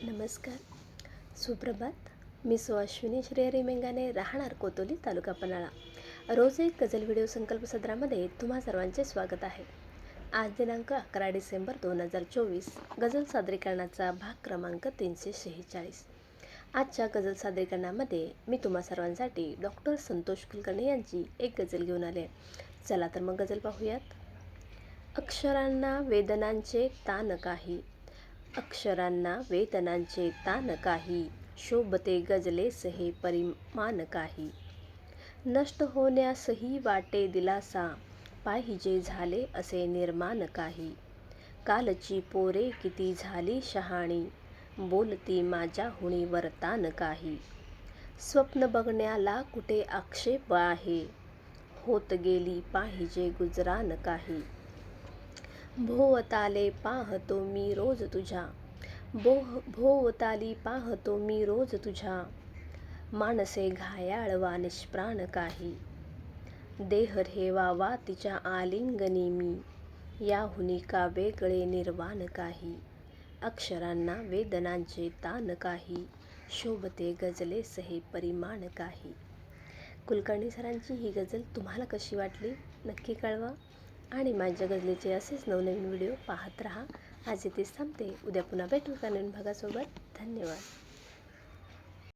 नमस्कार, सुप्रभात. मी अश्विनी श्रेयरी मेंगाने, राहणार कोतोली, तालुका पन्हाळा. रोज एक गझल व्हिडिओ संकल्प सदरामध्ये तुम्हा सर्वांचे स्वागत आहे. आज दिनांक 11 डिसेंबर 2024. गझल सादरीकरणाचा भाग क्रमांक 346. आजच्या गझल सादरीकरणामध्ये मी तुम्हा सर्वांसाठी डॉक्टर संतोष कुलकर्णी यांची एक गझल घेऊन आले. चला तर मग गझल पाहूयात. अक्षरांना वेदनांचे ताण काही, अक्षरांना वेदनांचे ताण काही, शोभते गझलेस हे परिमाण काही. नष्ट होण्यासही वाटे दिलासा, पाहिजे झाले असे निर्माण काही. कालची पोरे किती झाली शहाणी, बोलती माझ्याहुनी वरतान काही. स्वप्न बघण्याला कुठे आक्षेप आहे, होत गेली पाहिजे गुजरान काही. भोवताले पाहतो मी रोज तुझ्या, भोवताली पाहतो मी रोज तुझ्या. मानसे घायाळवा निष्प्राण काही, देह ठेवावा तिच्या आलिंगनी मी. याहुनी का वेगळे निर्वाण काही. अक्षरांना वेदनांचे ताण काही, शोभते गझलेस हे परिमाण काही. कुलकर्णी सरांची ही गझल तुम्हाला कशी वाटली नक्की कळवा. आणि माझ्या गझलेचे असेच नवनवीन व्हिडिओ पाहत राहा. आज इथेच थांबते. उद्या पुन्हा भेटू एका नवीन भागासोबत. धन्यवाद.